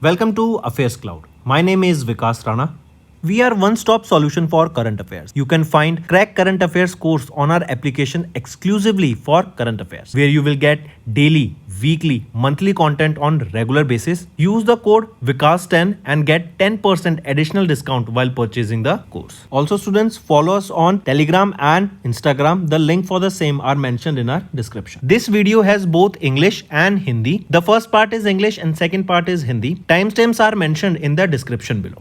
Welcome to Affairs Cloud. My name is Vikas Rana. We are one-stop solution for current affairs. You can find Crack Current Affairs course on our application exclusively for current affairs, where you will get daily, weekly, monthly content on regular basis. Use the code Vikas10 and get 10% additional discount while purchasing the course. Also, students, follow us on Telegram and Instagram. The link for the same are mentioned in our description. This video has both English and Hindi. The first part is English and second part is Hindi. Timestamps are mentioned in the description below.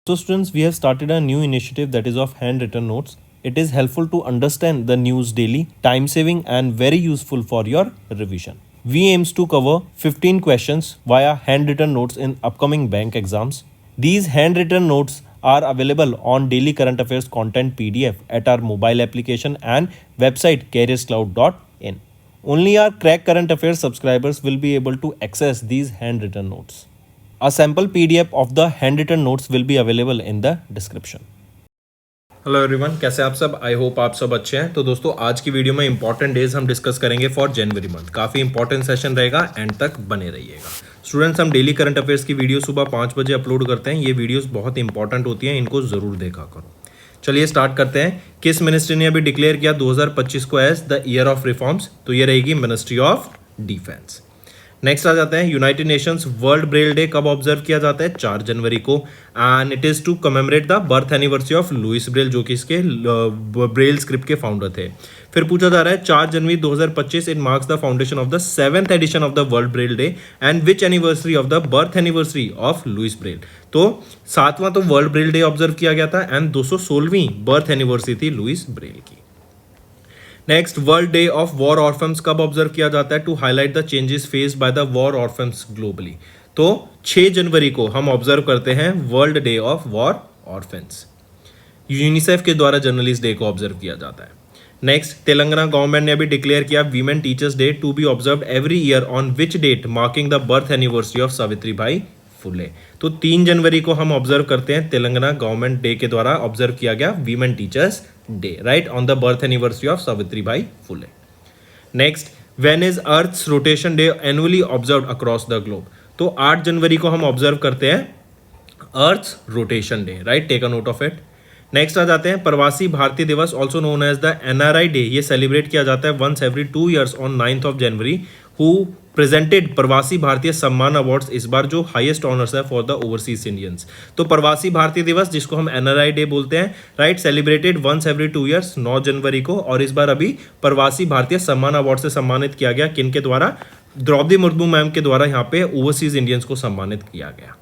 So students, we have started a new initiative that is of handwritten notes. It is helpful to understand the news daily, time saving and very useful for your revision. We aims to cover 15 questions via handwritten notes in upcoming bank exams. These handwritten notes are available on daily current affairs content PDF at our mobile application and website careerscloud.in. Only our Crack Current Affairs subscribers will be able to access these handwritten notes. A sample PDF of the handwritten notes will be available in the description. Hello everyone, कैसे आप सब? I hope आप सब अच्छे हैं। तो दोस्तों, आज की वीडियो में इंपॉर्टेंट डेज हम डिस्कस करेंगे फॉर जनवरी मंथ। काफ़ी इंपॉर्टेंट सेशन रहेगा, एंड तक बने रहिएगा। स्टूडेंट्स, हम डेली करंट अफेयर्स की वीडियो सुबह 5 बजे अपलोड करते हैं। ये वीडियोस बहुत इंपॉर्टेंट होती हैं, इनको ज़रूर देखा करो। चलिए स्टार्ट करते हैं। किस मिनिस्ट्री ने अभी डिक्लेयर किया 2025 को as the year of reforms? तो ये रहेगी मिनिस्ट्री ऑफ डिफेंस। नेक्स्ट आ जाते हैं, United Nations World Braille Day कब ऑब्जर्व किया जाता है? 4 जनवरी को, and it is to commemorate the birth anniversary of Louis Braille, जो कि इसके ब्रेल स्क्रिप्ट के फाउंडर थे। फिर पूछा जा रहा है 4 जनवरी 2025 it marks the foundation of the 7th edition of the World Braille Day and which anniversary of the birth anniversary of Louis Braille? तो 7वां तो वर्ल्ड ब्रेल डे ऑब्जर्व किया गया था, एंड 216वीं बर्थ एनिवर्सरी थी लुइस ब्रेल की। Next, World Day of War Orphans कब ऑब्जर्व किया जाता है? To highlight the changes faced by the war orphans globally. तो 6 जनवरी को हम ऑब्जर्व करते हैं World Day of War Orphans. UNICEF के द्वारा जनरली इस डे को ऑब्जर्व किया जाता है। नेक्स्ट, तेलंगाना गवर्नमेंट ने अभी डिक्लेयर किया women teachers day to be observe every year on which date marking the birth anniversary of Savitri Bai Phule. तो 3 जनवरी को हम ऑब्जर्व करते हैं, तेलंगाना गवर्नमेंट डे के द्वारा ऑब्जर्व किया गया women teachers day, right, on the birth anniversary of Savitri Bai Phule. Next, when is earth's rotation day annually observe across the globe? तो 8 जनवरी को हम ऑब्जर्व करते हैं earth's rotation day, right, take a note of it. Next आ जाते हैं Pravasi Bharatiya Divas, also known as the NRI day. ये सेलिब्रेट किया जाता है once every 2 years on 9th of January. Who presented प्रवासी भारतीय सम्मान अवार्ड्स, इस बार जो हाईएस्ट ऑनर्स है फॉर द ओवरसीज इंडियंस। तो प्रवासी भारतीय दिवस, जिसको हम एनआरआई डे बोलते हैं, right, celebrated once every 2 years 9 जनवरी को। और इस बार अभी प्रवासी भारतीय सम्मान अवार्ड से सम्मानित किया गया, किन के द्वारा? द्रौपदी मुर्मू मैम के द्वारा यहाँ पे ओवरसीज इंडियंस को सम्मानित किया गया।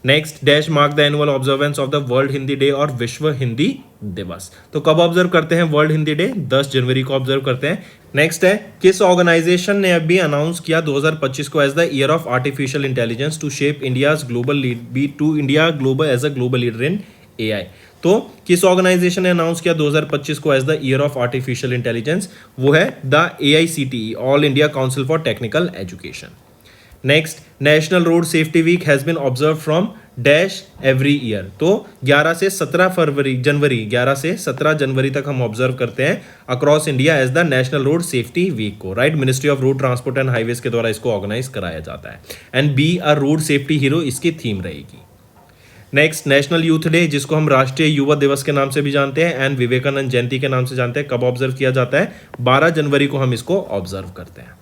Next, dash mark the annual observance of the world Hindi day और विश्व हिंदी दिवस। तो कब ऑब्जर्व करते हैं वर्ल्ड हिंदी डे? 10 जनवरी को ऑब्जर्व करते हैं। नेक्स्ट है, किस ऑर्गेनाइजेशन ने अभी अनाउंस किया 2025 को as the year of artificial intelligence to shape India's global lead be to India global as a global leader in AI? तो किस ऑर्गेनाइजेशन ने अनाउंस किया 2025 को as the year of artificial intelligence? वो है the AICTE, All India Council for Technical Education. Next, National road safety Week has been observe from dash every year. तो 11 से 17 जनवरी तक हम ऑब्जर्व करते हैं across India as the national road safety week को, right. Ministry of road transport and highways के द्वारा इसको ऑर्गेनाइज कराया जाता है, and be a road safety hero इसकी थीम रहेगी। नेक्स्ट, नेशनल यूथ डे, जिसको हम राष्ट्रीय युवा दिवस के नाम से भी जानते हैं एंड विवेकानंद जयंती के नाम से जानते हैं, कब ऑब्जर्व किया जाता है? 12 जनवरी को हम इसको ऑब्जर्व करते हैं।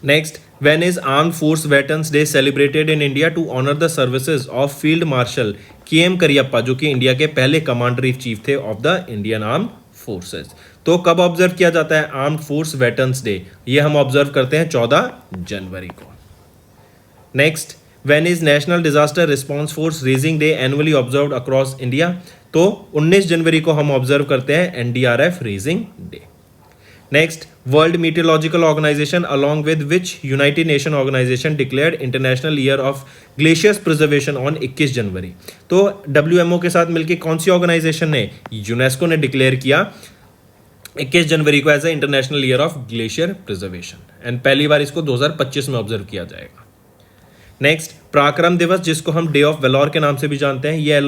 Next, when is Armed Force Veterans Day celebrated in India to honor the services of Field Marshal KM Cariappa, जो कि इंडिया के पहले कमांडर इन चीफ थे of the Indian armed forces. तो कब ऑब्जर्व किया जाता है आर्म्ड फोर्स वेटरन्स डे? ये हम ऑब्जर्व करते हैं 14 जनवरी को। Next, when is National Disaster Response Force Raising Day annually observed across India? तो 19 जनवरी को हम ऑब्जर्व करते हैं NDRF Raising Day. Next, World Meteorological Organisation along with which United Nation Organisation declared International Year of Glaciers Preservation on 21 January. तो WMO के साथ मिलकर कौन सी ऑर्गेनाइजेशन ने? यूनेस्को ने डिक्लेयर किया 21 जनवरी को as a International Year of Glacier preservation, and पहली बार इसको 2025 में ऑब्जर्व किया जाएगा। नेक्स्ट, पराक्रम दिवस, जिसको हम डे ऑफ वेलोर के नाम से भी जानते हैं, ये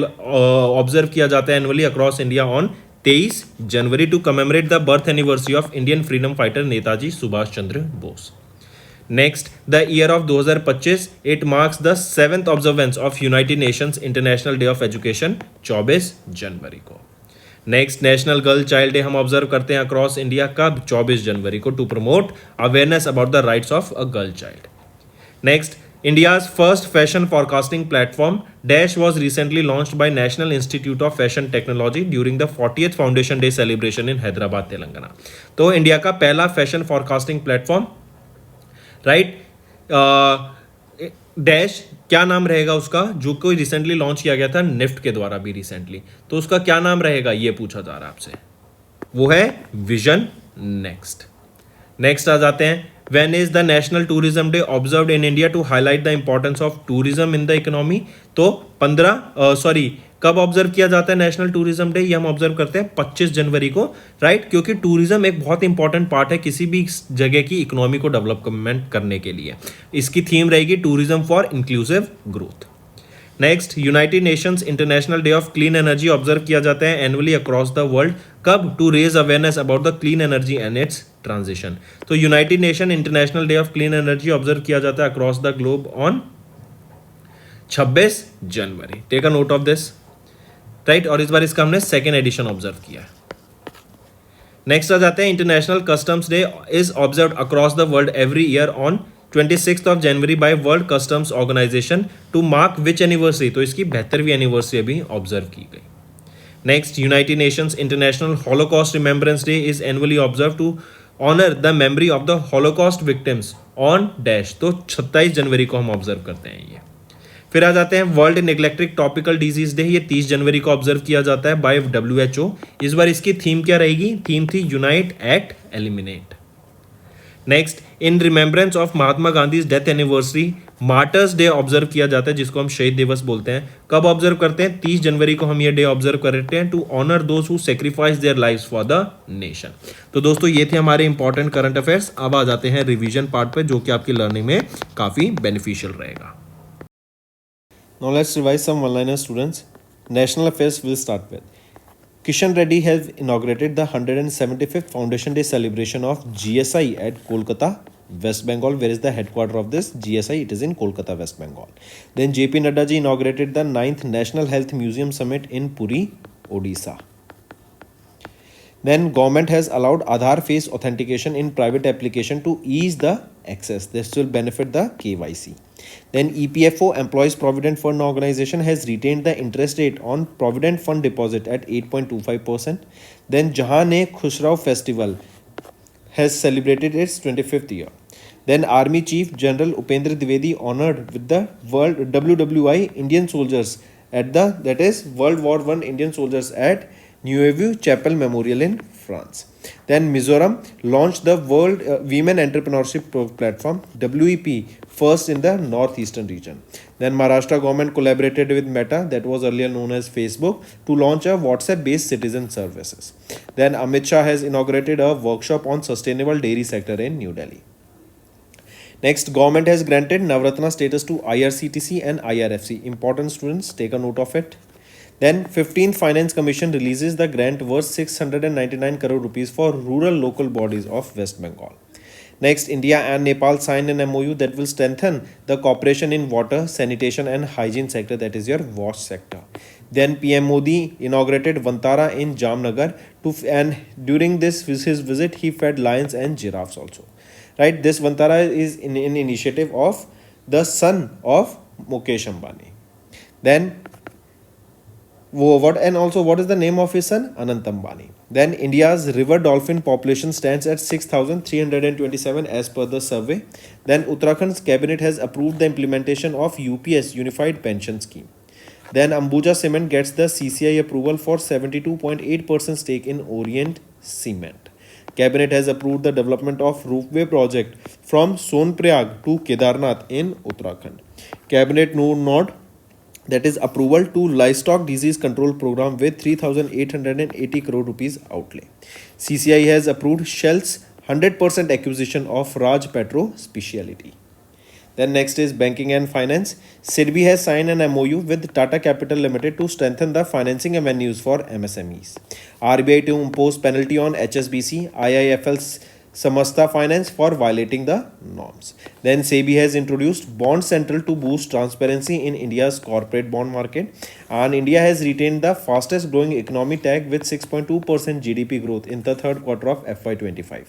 ऑब्जर्व किया जाता है annually across India on 23 January to commemorate the birth anniversary of Indian freedom fighter Netaji Subhas Chandra Bose. Next, the year of 2025, it marks the 7th observance of United Nations International Day of Education 24 जनवरी को. Next, National Girl Child Day हम observe करते हैं across India कब? 24 जनवरी को, to promote awareness about the rights of a girl child. Next, India's first fashion forecasting platform Dash was recently launched by National Institute of Fashion Technology during the 40th Foundation Day celebration in Hyderabad, Telangana. तो India का पहला fashion forecasting platform, right, dash, क्या नाम रहेगा उसका, जो कोई recently launch किया गया था निफ्ट के द्वारा भी रिसेंटली, तो उसका क्या नाम रहेगा ये पूछा जा रहा है आपसे, वो है विजन नेक्स्ट. नेक्स्ट आ जाते हैं, when is the national tourism day observed in India to highlight the importance of tourism in the economy. तो 15 कब ऑब्जर्व किया जाता है नेशनल टूरिज्म डे? ये हम ऑब्जर्व करते हैं 25 जनवरी को, राइट, क्योंकि टूरिज्म एक बहुत इंपॉर्टेंट पार्ट है किसी भी जगह की इकोनॉमी को डेवलपमेंट करने के लिए. इसकी थीम रहेगी tourism for inclusive growth. Next, United Nations international day of clean energy observe किया जाता है एनुअली अक्रॉस द वर्ल्ड कब? To raise awareness about the clean energy and its transition. तो united nation international day of clean energy observe किया जाता है across the globe on 26 January. Take a note of this, right, और इस बार इसका हमने second edition observe किया है. नेक्स्ट आ जाते हैं, International Customs Day is observe across the world every year on 26 of January by World Customs Organisation to mark which anniversary. तो इसकी 72वीं एनिवर्सरी अभी ऑब्जर्व की गई. Next, United Nations International Holocaust Remembrance Day is annually observe to honour the memory of the Holocaust victims on dash. तो 27 जनवरी को हम observe करते हैं ये. फिर आ जाते हैं world neglected topical disease day, ये 30 जनवरी को ऑब्जर्व किया जाता है बाय WHO. इस बार इसकी थीम क्या रहेगी? थीम थी unite act eliminate. Next, in remembrance of Mahatma Gandhi death anniversary martyrs day observe किया जाता है, जिसको हम शहीद दिवस बोलते हैं. कब ऑब्जर्व करते हैं? 30 जनवरी को हम ये डे ऑब्जर्व करते हैं to honour those who sacrifice their lives for the nation. तो दोस्तों ये थे हमारे इंपॉर्टेंट करंट अफेयर्स. अब आ जाते हैं रिवीजन पार्ट पे, जो कि आपकी लर्निंग में काफी बेनिफिशियल रहेगा. Now let's revise some one-liner students. National affairs will start with. Kishan Reddy has inaugurated the 175th Foundation Day celebration of GSI at Kolkata, West Bengal. Where is the headquarter of this GSI? It is in Kolkata, West Bengal. Then JP Nadda ji inaugurated the 9th National Health Museum Summit in Puri, Odisha. Then government has allowed Aadhaar face authentication in private application to ease the access. This will benefit the KYC. Then EPFO, Employees Provident Fund Organization, has retained the interest rate on Provident Fund deposit at 8.25%. Then Jahan-e-Khusrau Festival has celebrated its 25th year. Then Army Chief General Upendra Dwivedi honored with the World WWI Indian soldiers at the, that is World War I Indian soldiers at Neuve Chapel Memorial in France. Then Mizoram launched the World Women Entrepreneurship Platform WEP, first in the northeastern region. Then Maharashtra government collaborated with Meta, that was earlier known as Facebook, to launch a WhatsApp-based citizen services. Then Amit Shah has inaugurated a workshop on sustainable dairy sector in New Delhi. Next, government has granted Navratna status to IRCTC and IRFC. Important students, take a note of it. Then 15th Finance Commission releases the grant worth 699 crore rupees for rural local bodies of West Bengal. Next, India and Nepal signed an MOU that will strengthen the cooperation in water, sanitation and hygiene sector, that is your WASH sector. Then PM Modi inaugurated Vantara in Jamnagar and during this his visit he fed lions and giraffes also. Right, this Vantara is an initiative of the son of Mukesh Ambani. Then what is the name of his son? Anant Ambani. Then India's river dolphin population stands at 6,327 as per the survey. Then Uttarakhand's cabinet has approved the implementation of UPS Unified Pension Scheme. Then Ambuja Cement gets the CCI approval for 72.8% stake in Orient Cement. Cabinet has approved the development of roofway project from Sonprayag to Kedarnath in Uttarakhand. Cabinet nod, that is approval to livestock disease control program with 3,880 crore rupees outlay. CCI has approved Shell's 100% acquisition of Raj Petro Speciality. Then next is banking and finance. SEBI has signed an MOU with Tata Capital Limited to strengthen the financing avenues for MSMEs. RBI to impose penalty on HSBC, IIFL's Samasta Finance for violating the norms. Then SEBI has introduced Bond Central to boost transparency in India's corporate bond market. And India has retained the fastest growing economy tag with 6.2% GDP growth in the third quarter of FY25.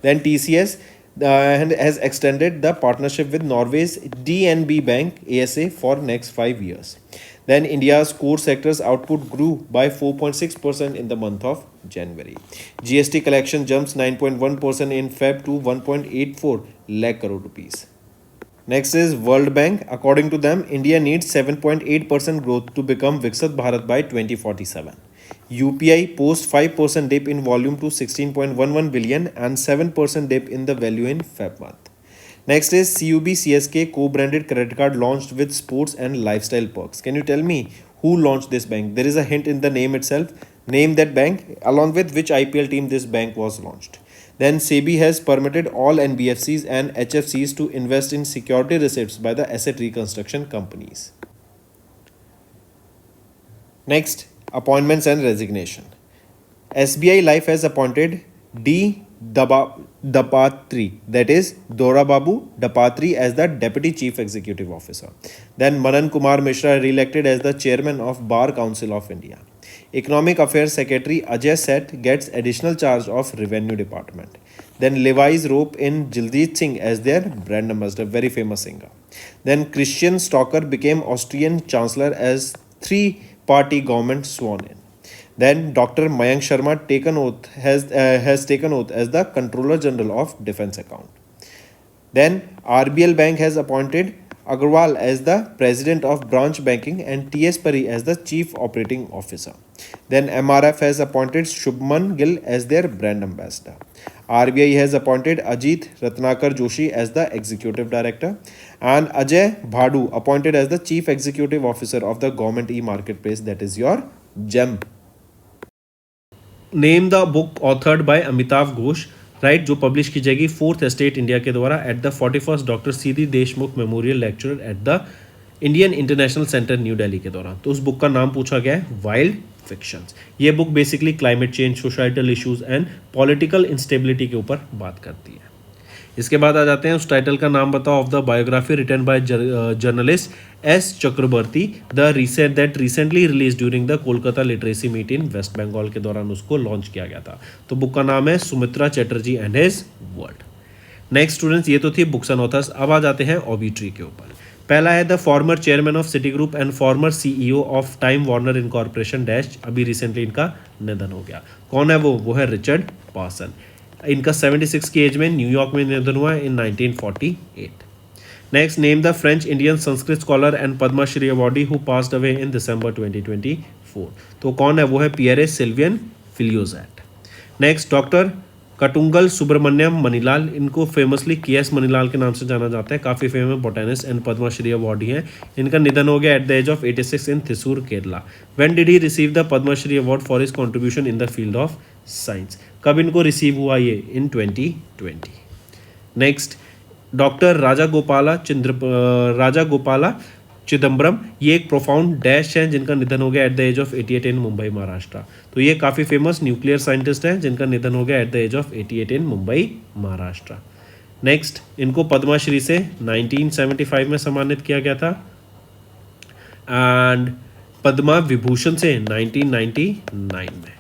Then TCS and has extended the partnership with Norway's DNB Bank ASA for next 5 years. Then India's core sectors output grew by 4.6% in the month of January. GST collection jumps 9.1% in Feb to 1.84 lakh crore rupees. Next is World Bank. According to them, India needs 7.8% growth to become Viksit Bharat by 2047. UPI post 5% dip in volume to 16.11 billion and 7% dip in the value in Feb month. Next is CUB CSK co-branded credit card launched with sports and lifestyle perks. Can you tell me who launched this bank? There is a hint in the name itself. Name that bank along with which IPL team this bank was launched. Then SEBI has permitted all NBFCs and HFCs to invest in security receipts by the asset reconstruction companies. Next, appointments and resignation. SBI Life has appointed D. Dapatri, that is Dora Babu Dapatri, as the Deputy Chief Executive Officer. Then Manan Kumar Mishra re-elected as the Chairman of Bar Council of India. Economic Affairs Secretary Ajay Seth gets additional charge of Revenue Department. Then Levi's rope in Jiljit Singh as their brand ambassador, very famous singer. Then Christian Stocker became Austrian Chancellor as three-party government sworn in. Then Dr. Mayank Sharma has taken oath as the Controller General of Defence Account. Then RBL Bank has appointed Agarwal as the President of Branch Banking and TS Pari as the Chief Operating Officer. Then MRF has appointed Shubman Gill as their brand ambassador. RBI has appointed Ajit Ratnakar Joshi as the Executive Director and Ajay Bhadu appointed as the Chief Executive Officer of the Government E-Marketplace, that is your GEM. Name the book authored by Amitabh Ghosh, right, जो publish की जाएगी fourth estate India के द्वारा at the 41st doctor C D Deshmukh memorial lecture at the Indian international centre New Delhi के दौरान. तो उस book का नाम पूछा गया है वाइल्ड फिक्शंस. ये book basically climate change, societal issues and political instability के ऊपर बात करती है. इसके बाद आ जाते हैं उस टाइटल का नाम बताओ of the biography written by journalist S Chakraborty that recently release during the Kolkata literacy meet in West Bengal के दौरान उसको लॉन्च किया गया था. तो बुक का नाम है Sumitra Chatterjee and his world. Next students, ये तो थी बुक्स एंड ऑथर्स. अब आ जाते हैं ऑबिट्री के ऊपर. पहला है the former chairman of city group and farmer CEO of time Warner incorporation dash, अभी रिसेंटली इनका निधन हो गया. कौन है वो है रिचर्ड पार्सन. इनका 76 की एज में न्यूयॉर्क में निधन हुआ in 1948. Next, name the French Indian Sanskrit scholar and Padmashri awardee who passed away in December 2024. तो कौन है वो है Pierre Sylvain Filliozat. Next, doctor Katungal Subramaniam Manilal, इनको फेमसली के.एस. मनीलाल के नाम से जाना जाता है. काफ़ी famous botanist and Padmashri awardee हैं. इनका निधन हो गया at the age of 86 in Thrissur Kerala. When did he receive the Padmashri award for his contribution in the field of science. कब इनको रिसीव हुआ ये? In 2020. Next, doctor Raja Gopala Chidambaram, ये एक प्रोफाउंड डैश हैं जिनका निधन हो गया at the age of 88 in Mumbai Maharashtra. तो ये काफ़ी फेमस न्यूक्लियर साइंटिस्ट हैं जिनका निधन हो गया at the age of 88 in Mumbai Maharashtra. Next, इनको पद्मश्री से 1975 में सम्मानित किया गया था एंड पद्मा विभूषण से 1999 में.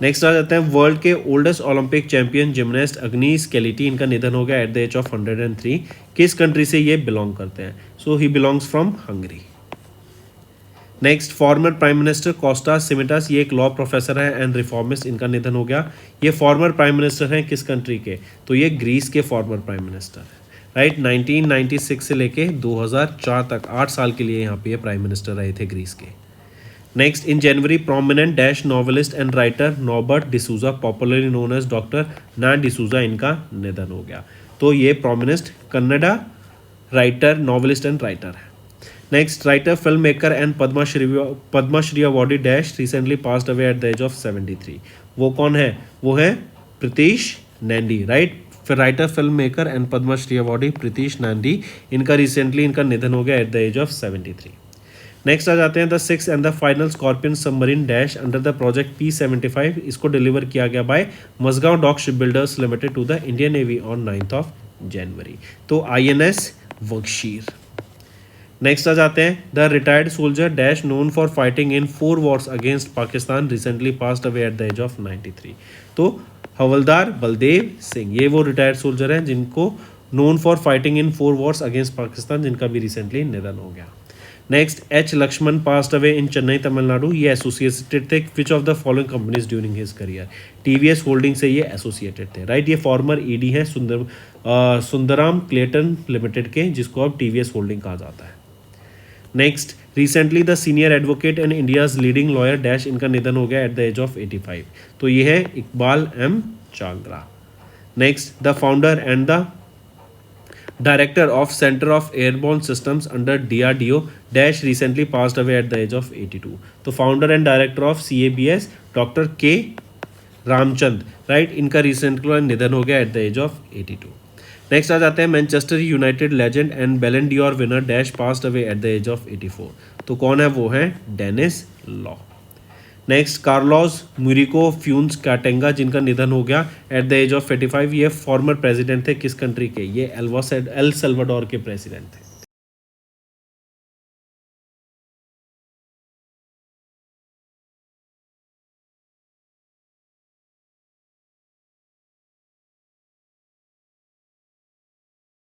नेक्स्ट आ जाते हैं वर्ल्ड के oldest Olympic champion gymnast अग्नीस quality, इनका निधन हो गया एट द एज ऑफ 103. किस कंट्री से ये बिलोंग करते हैं? So he belongs from Hungary. Next, former prime minister Costa Simitis, ये एक लॉ प्रोफेसर है एंड रिफॉर्मिस्ट, इनका निधन हो गया. ये फॉर्मर प्राइम मिनिस्टर हैं किस कंट्री के? तो ये ग्रीस के फॉर्मर प्राइम मिनिस्टर है, राइट. 1996 से लेके 2004 तक 8 साल के लिए यहाँ पे ये प्राइम मिनिस्टर रहे थे ग्रीस के. Next, in January prominent dash novelist and writer Norbert D'Souza, popularly known as doctor Na D'Souza, इनका निधन हो गया. तो ये prominent Kannada writer, novelist and writer है. Next, writer, film maker and Padmashri awardee dash recently passed away at the age of 73. वो कौन है? वो है प्रीतिश नैंडी, राइट. फिर writer, film maker and Padmashri awardee Pritish Nandy, इनका रिसेंटली इनका निधन हो गया at the age of 73। Next आ जाते हैं the six and the final scorpion submarine dash under the project P-75। इसको डिलीवर किया गया by Mazagon dock ship builders limited to the Indian navy on 9th of January. तो INS Vagsheer. Next आ जाते हैं the retired soldier dash known for fighting in 4 wars against Pakistan recently passed away at the age of 93। तो हवलदार बलदेव सिंह, ये वो retired soldier हैं जिनको known for fighting in 4 wars against Pakistan, जिनका भी रिसेंटली निधन हो गया। Next H. Laxman passed away in Chennai Tamil Nadu. ये एसोसिएटेड थे which of the following companies during his career. TVS holding से ये एसोसिएटेड थे, राइट। ये फॉर्मर ED हैं सुंदराम क्लेटन लिमिटेड के, जिसको अब TVS होल्डिंग कहा जाता है। Next recently the senior advocate and India's leading lawyer dash, इनका निधन हो गया एट द एज ऑफ 85। तो ये है Iqbal M. Changra. Next the founder and the director of centre of airborne systems under DRDO dash recently passed away at the age of 82। तो founder and director of CABS doctor K. Ramchand, right, इनका recently निधन हो गया at the age of 82। Next आ जाते हैं Manchester United legend and Ballon d'Or winner dash passed away at the age of 84। तो कौन है, वो है डेनिस लॉ। नेक्स्ट कार्लोस मुरिको फ्यून्स काटेंगा, जिनका निधन हो गया एट द एज ऑफ 45। ये फॉर्मर प्रेसिडेंट थे किस कंट्री के, ये एल सल्वाडोर के प्रेसिडेंट थे।